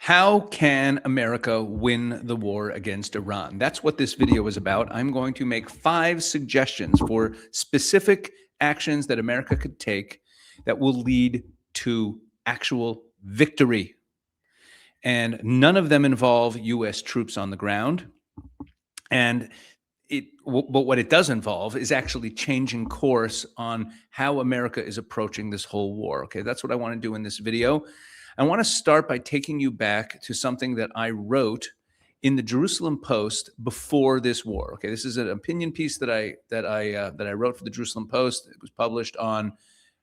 How can America win the war against Iran? That's what this video is about. I'm going to make 5 suggestions for specific actions that America could take that will lead to actual victory. And none of them involve U.S. troops on the ground. But what it does involve is actually changing course on how America is approaching this whole war. Okay, that's what I want to do in this video. I want to start by taking you back to something that I wrote in the Jerusalem Post before this war. Okay, this is an opinion piece that I wrote for the Jerusalem Post. It was published on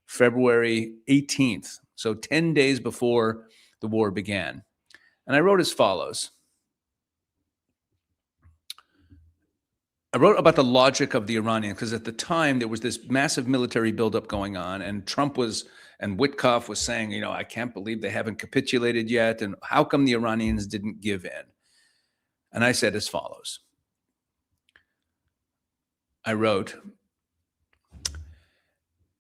February 18th, so 10 days before the war began. And I wrote as follows. I wrote about the logic of the Iranians because at the time there was this massive military buildup going on, and and Witkoff was saying, I can't believe they haven't capitulated yet, and how come the Iranians didn't give in? And I said as follows. I wrote,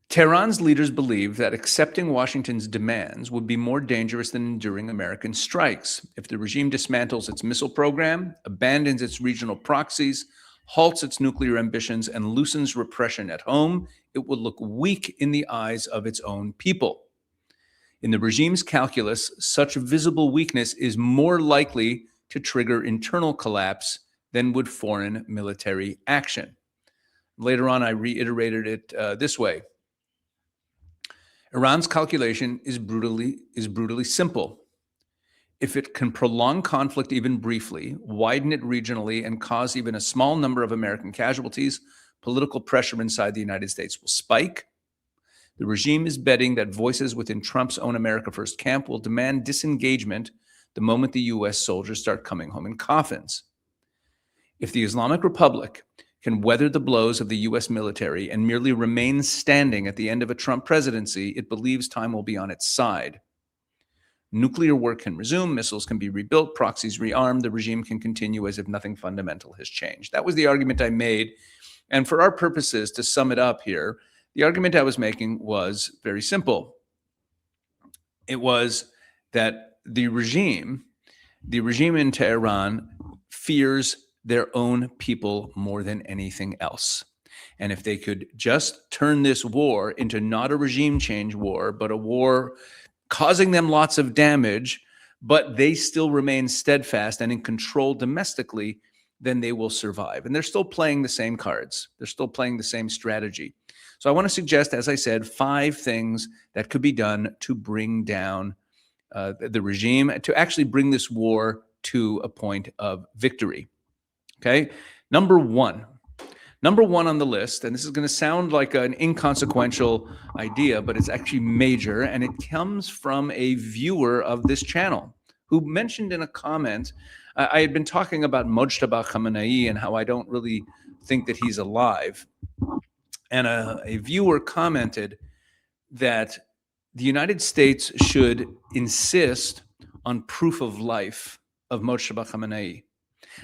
Tehran's leaders believe that accepting Washington's demands would be more dangerous than enduring American strikes. If the regime dismantles its missile program, abandons its regional proxies, halts its nuclear ambitions, and loosens repression at home, it will look weak in the eyes of its own people. In the regime's calculus, such visible weakness is more likely to trigger internal collapse than would foreign military action. Later on, I reiterated it this way. Iran's calculation is brutally simple. If it can prolong conflict even briefly, widen it regionally, and cause even a small number of American casualties, political pressure inside the United States will spike. The regime is betting that voices within Trump's own America First camp will demand disengagement the moment the U.S. soldiers start coming home in coffins. If the Islamic Republic can weather the blows of the U.S. military and merely remain standing at the end of a Trump presidency, it believes time will be on its side. Nuclear work can resume, missiles can be rebuilt, proxies rearmed, the regime can continue as if nothing fundamental has changed. That was the argument I made. And for our purposes, to sum it up here, the argument I was making was very simple. It was that the regime in Tehran fears their own people more than anything else. And if they could just turn this war into not a regime change war, but a war causing them lots of damage, but they still remain steadfast and in control domestically, then they will survive. And they're still playing the same cards. They're still playing the same strategy. So I want to suggest, as I said, 5 things that could be done to bring down the regime, to actually bring this war to a point of victory. Okay? Number one on the list, and this is going to sound like an inconsequential idea, but it's actually major, and it comes from a viewer of this channel who mentioned in a comment, I had been talking about Mojtaba Khamenei and how I don't really think that he's alive. And a viewer commented that the United States should insist on proof of life of Mojtaba Khamenei.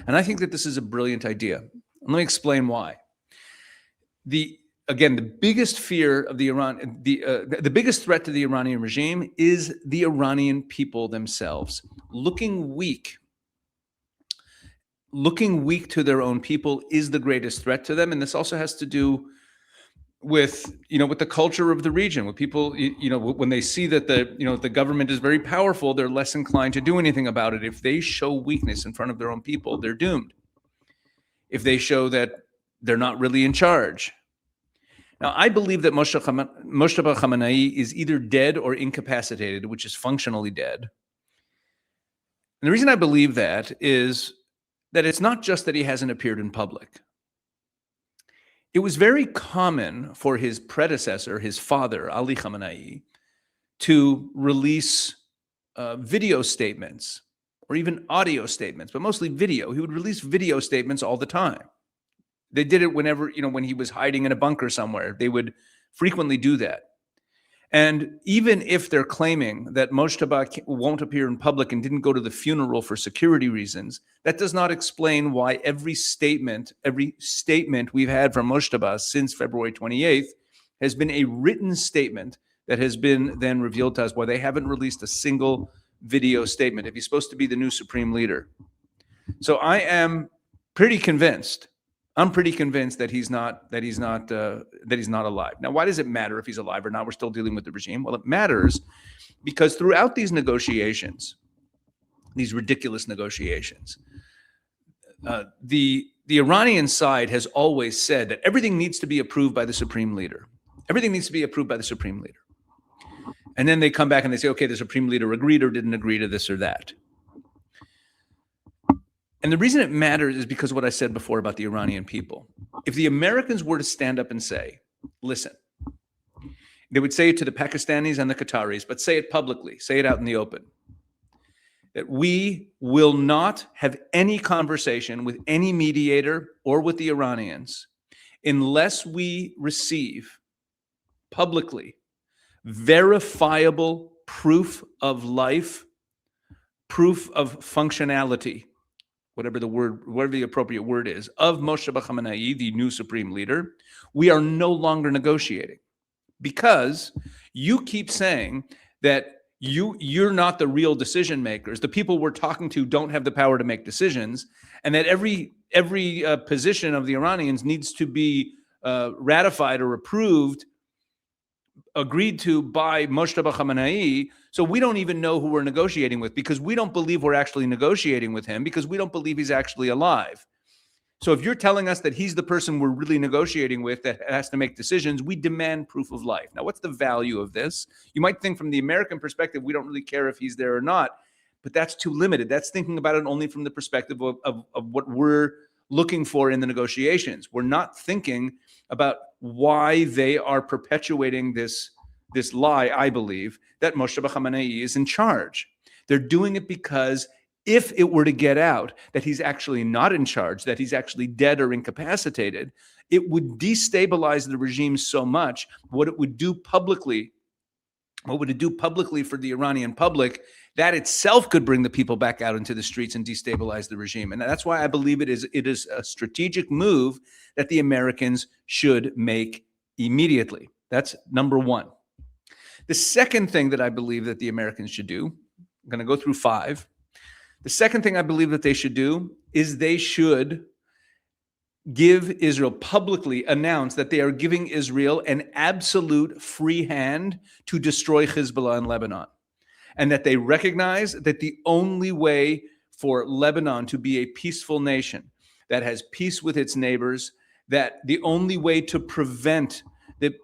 And I think that this is a brilliant idea. And let me explain why. The biggest fear of the the biggest threat to the Iranian regime is the Iranian people themselves. Looking weak to their own people is the greatest threat to them. And this also has to do with the culture of the region, with people, when they see that the government is very powerful, they're less inclined to do anything about it. If they show weakness in front of their own people, they're doomed. If they show that they're not really in charge. Now, I believe that Mojtaba Khamenei is either dead or incapacitated, which is functionally dead. And the reason I believe that is that it's not just that he hasn't appeared in public. It was very common for his predecessor, his father, Ali Khamenei, to release video statements or even audio statements, but mostly video. He would release video statements all the time. They did it whenever, when he was hiding in a bunker somewhere. They would frequently do that. And even if they're claiming that Mojtaba won't appear in public and didn't go to the funeral for security reasons, that does not explain why every statement we've had from Mojtaba since February 28th has been a written statement that has been then revealed to us, why they haven't released a single video statement, if he's supposed to be the new supreme leader. So I am pretty convinced. I'm pretty convinced that he's not alive. Now, why does it matter if he's alive or not? We're still dealing with the regime. Well, it matters because throughout these negotiations, these ridiculous negotiations, the Iranian side has always said that everything needs to be approved by the supreme leader. Everything needs to be approved by the supreme leader. And then they come back and they say, okay, the supreme leader agreed or didn't agree to this or that. And the reason it matters is because of what I said before about the Iranian people. If the Americans were to stand up and say, listen, they would say it to the Pakistanis and the Qataris, but say it publicly, say it out in the open, that we will not have any conversation with any mediator or with the Iranians unless we receive publicly verifiable proof of life, proof of functionality, whatever the appropriate word is, of Moshe Khamenei, the new supreme leader. We are no longer negotiating because you keep saying that you're not the real decision makers. The people we're talking to don't have the power to make decisions, and that every position of the Iranians needs to be ratified or approved, agreed to by Moshe Khamenei. So we don't even know who we're negotiating with because we don't believe we're actually negotiating with him because we don't believe he's actually alive. So if you're telling us that he's the person we're really negotiating with that has to make decisions, we demand proof of life. Now, what's the value of this? You might think from the American perspective, we don't really care if he's there or not, but that's too limited. That's thinking about it only from the perspective of what we're looking for in the negotiations. We're not thinking about why they are perpetuating this lie, I believe, that Moshe Khamenei is in charge. They're doing it because if it were to get out that he's actually not in charge, that he's actually dead or incapacitated, it would destabilize the regime so much. What it would do publicly for the Iranian public, that itself could bring the people back out into the streets and destabilize the regime. And that's why I believe it is a strategic move that the Americans should make immediately. That's number one. The second thing that I believe that the Americans should do, I'm going to go through 5. The second thing I believe that they should do is they should give Israel, publicly announce that they are giving Israel an absolute free hand to destroy Hezbollah in Lebanon. And that they recognize that the only way for Lebanon to be a peaceful nation that has peace with its neighbors, that the only way to prevent the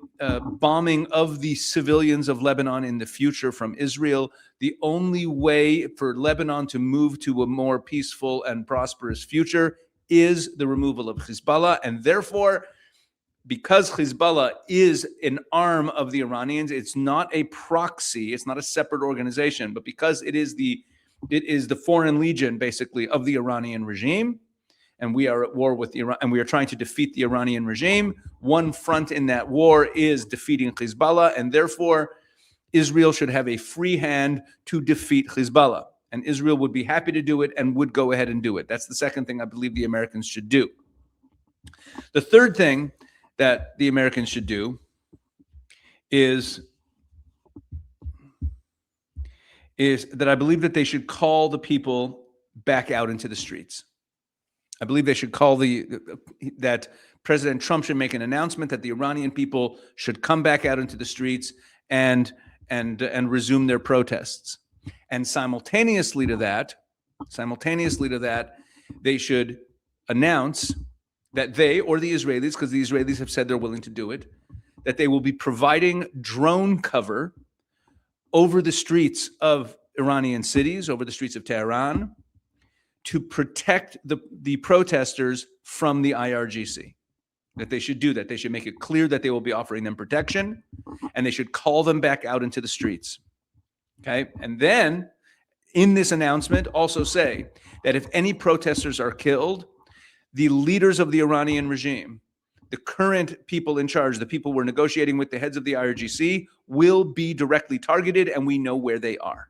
bombing of the civilians of Lebanon in the future from Israel, the only way for Lebanon to move to a more peaceful and prosperous future is the removal of Hezbollah. And therefore, because Hezbollah is an arm of the Iranians, it's not a proxy, it's not a separate organization, but because it is the foreign legion, basically, of the Iranian regime, and we are at war with Iran, and we are trying to defeat the Iranian regime. One front in that war is defeating Hezbollah, and therefore Israel should have a free hand to defeat Hezbollah. And Israel would be happy to do it and would go ahead and do it. That's the second thing I believe the Americans should do. The third thing that the Americans should do is that I believe that they should call the people back out into the streets. I believe they should call that President Trump should make an announcement that the Iranian people should come back out into the streets and resume their protests. And simultaneously to that, they should announce that they, or the Israelis, because the Israelis have said they're willing to do it, that they will be providing drone cover over the streets of Iranian cities, over the streets of Tehran, to protect the protesters from the IRGC. That they should do that. They should make it clear that they will be offering them protection, and they should call them back out into the streets. Okay? And then, in this announcement, also say that if any protesters are killed, the leaders of the Iranian regime, the current people in charge, the people we're negotiating with, the heads of the IRGC, will be directly targeted, and we know where they are.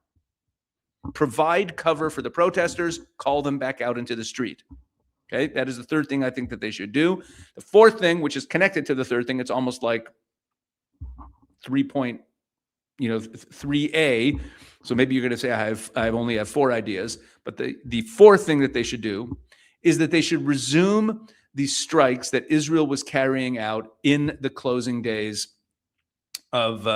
Provide cover for the protesters, call them back out into the street. Okay, that is the third thing I think that they should do. The fourth thing, which is connected to the third thing, it's almost like 3-point 3A. So maybe you're going to say I only have 4 ideas, but the fourth thing that they should do is that they should resume these strikes that Israel was carrying out in the closing days of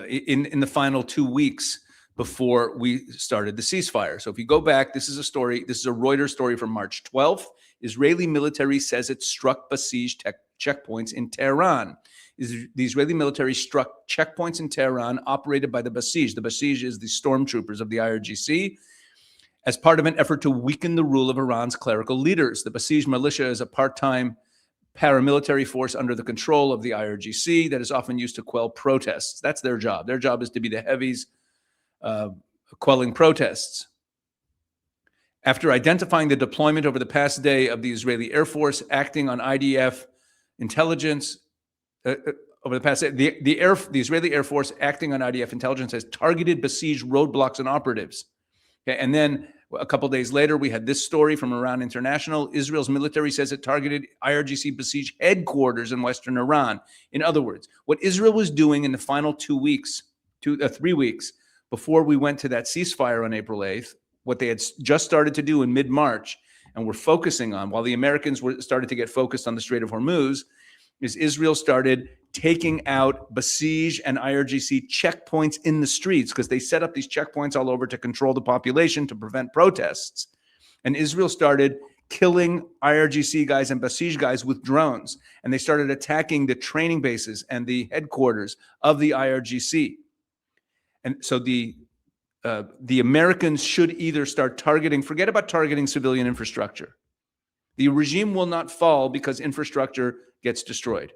in the final 2 weeks before we started the ceasefire. So if you go back, this is a Reuters story from March 12th. Israeli military says it struck besieged checkpoints in Tehran. The Israeli military struck checkpoints in Tehran operated by the Basij. The Basij is the stormtroopers of the IRGC, as part of an effort to weaken the rule of Iran's clerical leaders. The Basij militia is a part-time paramilitary force under the control of the IRGC that is often used to quell protests. That's their job. Their job is to be the heavies quelling protests. After identifying the deployment over the past day of the Israeli Air Force acting on IDF intelligence, over the past day, the Israeli Air Force acting on IDF intelligence has targeted besieged roadblocks and operatives. Okay, and then a couple days later, we had this story from Iran International. Israel's military says it targeted IRGC besieged headquarters in Western Iran. In other words, what Israel was doing in the final 3 weeks before we went to that ceasefire on April 8th, what they had just started to do in mid-March and were focusing on, while the Americans started to get focused on the Strait of Hormuz, is Israel started taking out Basij and IRGC checkpoints in the streets, because they set up these checkpoints all over to control the population, to prevent protests. And Israel started killing IRGC guys and Basij guys with drones. And they started attacking the training bases and the headquarters of the IRGC. And so the Americans should either start targeting, forget about targeting civilian infrastructure. The regime will not fall because infrastructure gets destroyed.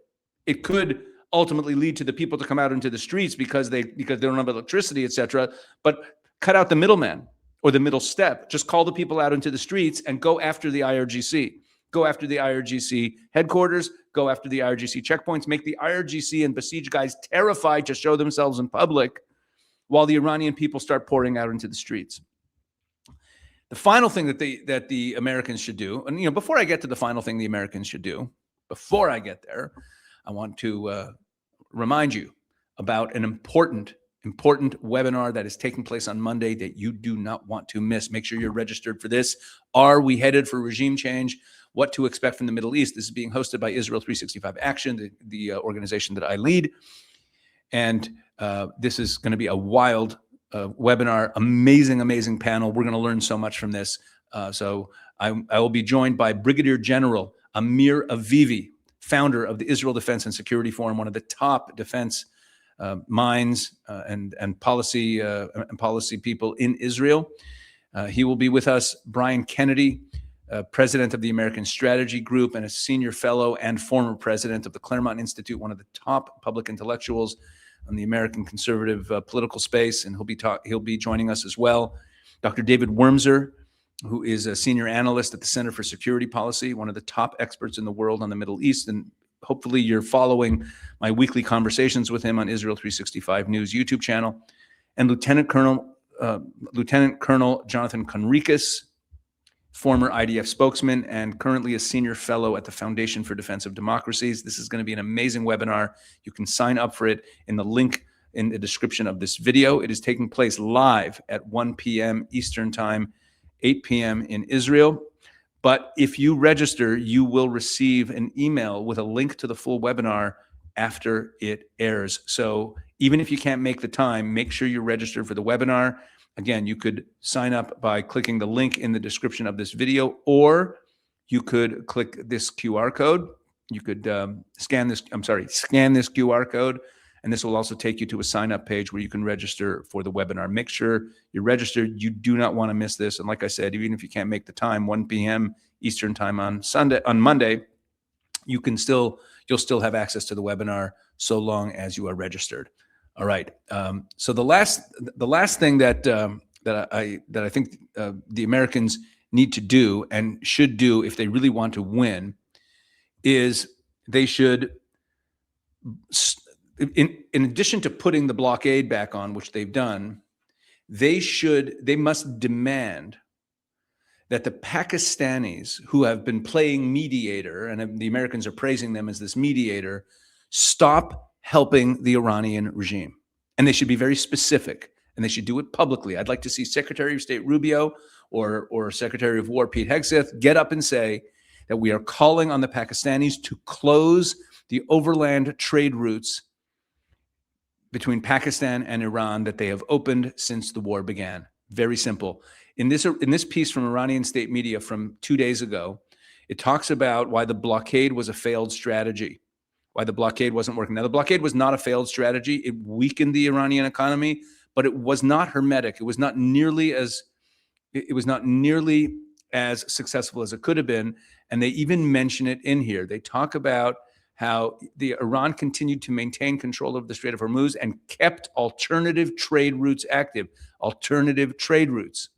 It could ultimately lead to the people to come out into the streets because they don't have electricity, etc. But cut out the middleman or the middle step. Just call the people out into the streets and go after the IRGC. Go after the IRGC headquarters. Go after the IRGC checkpoints. Make the IRGC and Basij guys terrified to show themselves in public, while the Iranian people start pouring out into the streets. The final thing that the Americans should do, and before I get to the final thing the Americans should do, before I get there, I want to remind you about an important webinar that is taking place on Monday that you do not want to miss. Make sure you're registered for this. Are we headed for regime change? What to expect from the Middle East? This is being hosted by Israel 365 Action, the organization that I lead. And this is going to be a wild webinar, amazing panel. We're going to learn so much from this. So I will be joined by Brigadier General Amir Avivi, founder of the Israel Defense and Security Forum, one of the top defense minds and policy people in Israel. He will be with us. Brian Kennedy, president of the American Strategy Group and a senior fellow and former president of the Claremont Institute, one of the top public intellectuals on the American conservative political space, and he'll be joining us as well. Dr. David Wormser, who is a senior analyst at the Center for Security Policy, one of the top experts in the world on the Middle East, and hopefully you're following my weekly conversations with him on Israel 365 News YouTube channel. And Lieutenant Colonel Jonathan Conricus, former IDF spokesman and currently a senior fellow at the Foundation for Defense of Democracies. This is going to be an amazing webinar. You can sign up for it in the link in the description of this video. It is taking place live at 1 p.m. Eastern Time, 8 p.m. in Israel. But if you register, you will receive an email with a link to the full webinar after it airs. So even if you can't make the time, make sure you're registered for the webinar. Again, you could sign up by clicking the link in the description of this video, or you could click this QR code. You could scan this QR code, and this will also take you to a sign-up page where you can register for the webinar. Make sure you're registered. You do not want to miss this. And like I said, even if you can't make the time, 1 p.m. Eastern Time on Monday, you'll still have access to the webinar so long as you are registered. All right. So the last thing that I think the Americans need to do and should do if they really want to win is they should, in addition to putting the blockade back on, which they've done, they must demand that the Pakistanis who have been playing mediator, and the Americans are praising them as this mediator, stop helping the Iranian regime. And they should be very specific, and they should do it publicly. I'd like to see Secretary of State Rubio or Secretary of War Pete Hegseth get up and say that we are calling on the Pakistanis to close the overland trade routes between Pakistan and Iran that they have opened since the war began. Very simple. In this piece from Iranian state media from 2 days ago, it talks about why the blockade was a failed strategy, why the blockade wasn't working. Now, the blockade was not a failed strategy. It weakened the Iranian economy, but it was not hermetic. It was not nearly as successful as it could have been. And they even mention it in here. They talk about how Iran continued to maintain control of the Strait of Hormuz and kept alternative trade routes active, alternative trade routes.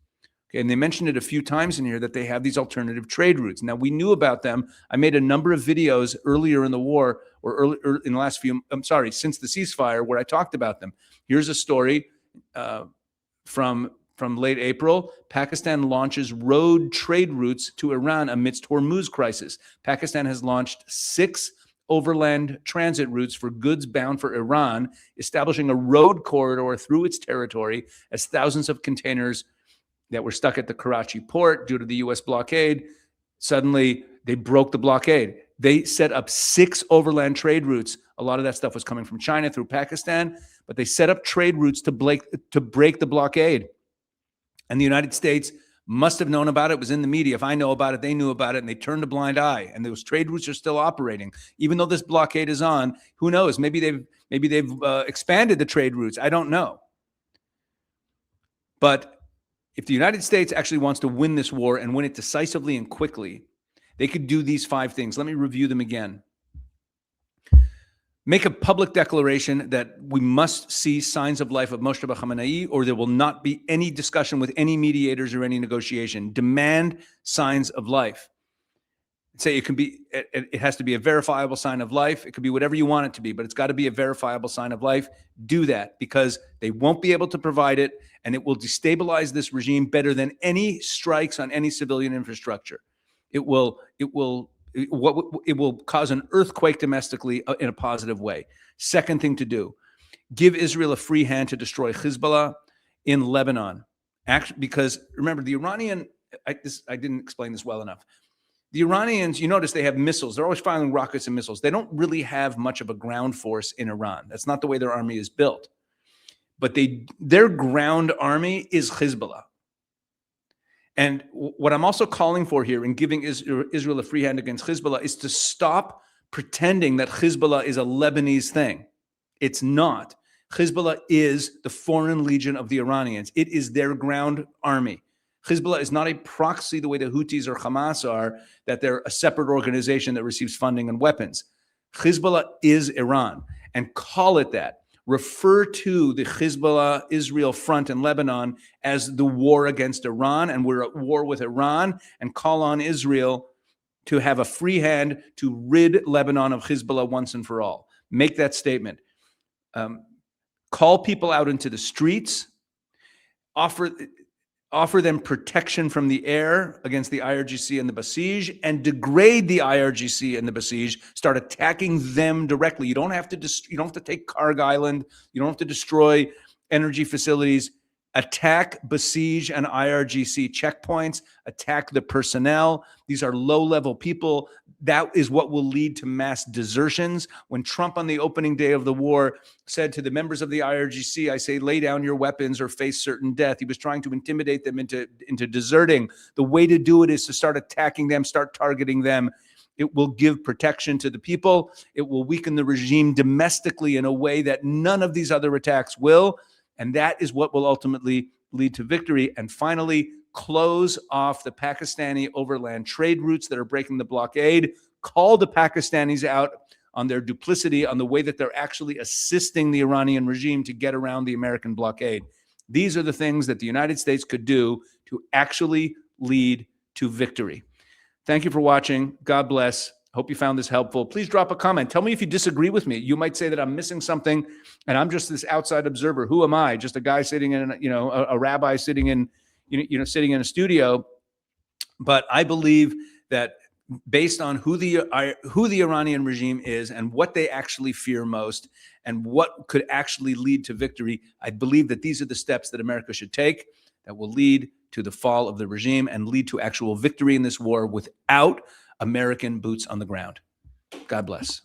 Okay, and they mentioned it a few times in here that they have these alternative trade routes. Now, we knew about them. I made a number of videos earlier in the war, or in the last few, since the ceasefire, where I talked about them. Here's a story from late April. Pakistan launches road trade routes to Iran amidst Hormuz crisis. Pakistan has launched 6 overland transit routes for goods bound for Iran, establishing a road corridor through its territory as thousands of containers that were stuck at the Karachi port due to the U.S. blockade, suddenly they broke the blockade. They set up 6 overland trade routes. A lot of that stuff was coming from China through Pakistan, but they set up trade routes to break the blockade. And the United States must have known about it. It was in the media. If I know about it, they knew about it, and they turned a blind eye. And those trade routes are still operating, even though this blockade is on. Who knows? Maybe they've expanded the trade routes. I don't know. But if the United States actually wants to win this war and win it decisively and quickly, they could do these 5 things. Let me review them again. Make a public declaration that we must see signs of life of Moshtaba Khamenei, or there will not be any discussion with any mediators or any negotiation. Demand signs of life. Say it has to be a verifiable sign of life. It could be whatever you want it to be, but it's got to be a verifiable sign of life. Do that, because they won't be able to provide it, and it will destabilize this regime better than any strikes on any civilian infrastructure. It will cause an earthquake domestically in a positive way. Second thing to do, give Israel a free hand to destroy Hezbollah in Lebanon. Because remember, the Iranian, I didn't explain this well enough. The Iranians, you notice they have missiles. They're always firing rockets and missiles. They don't really have much of a ground force in Iran. That's not the way their army is built. But their ground army is Hezbollah. And what I'm also calling for here in giving Israel a free hand against Hezbollah is to stop pretending that Hezbollah is a Lebanese thing. It's not. Hezbollah is the foreign legion of the Iranians. It is their ground army. Hezbollah is not a proxy the way the Houthis or Hamas are, that they're a separate organization that receives funding and weapons. Hezbollah is Iran, and call it that. Refer to the Hezbollah-Israel front in Lebanon as the war against Iran, and we're at war with Iran, and call on Israel to have a free hand to rid Lebanon of Hezbollah once and for all. Make that statement. Call people out into the streets. Offer them protection from the air against the IRGC and the Basij, and degrade the IRGC and the Basij. Start attacking them directly. You don't have to take Karg Island. You don't have to destroy energy facilities. Attack Basij and IRGC checkpoints. Attack the personnel. These are low-level people. That is what will lead to mass desertions. When Trump on the opening day of the war said to the members of the IRGC, I say, lay down your weapons or face certain death, he was trying to intimidate them into deserting. The way to do it is to start attacking them, start targeting them. It will give protection to the people. It will weaken the regime domestically in a way that none of these other attacks will. And that is what will ultimately lead to victory. And finally, close off the Pakistani overland trade routes that are breaking the blockade. Call the Pakistanis out on their duplicity, on the way that they're actually assisting the Iranian regime to get around the American blockade. These are the things that the United States could do to actually lead to victory. Thank you for watching. God bless. Hope you found this helpful. Please drop a comment. Tell me if you disagree with me. You might say that I'm missing something and I'm just this outside observer. Who am I? Just a guy sitting in, a rabbi sitting in, sitting in a studio. But I believe that based on who the Iranian regime is and what they actually fear most and what could actually lead to victory, I believe that these are the steps that America should take that will lead to the fall of the regime and lead to actual victory in this war without American boots on the ground. God bless.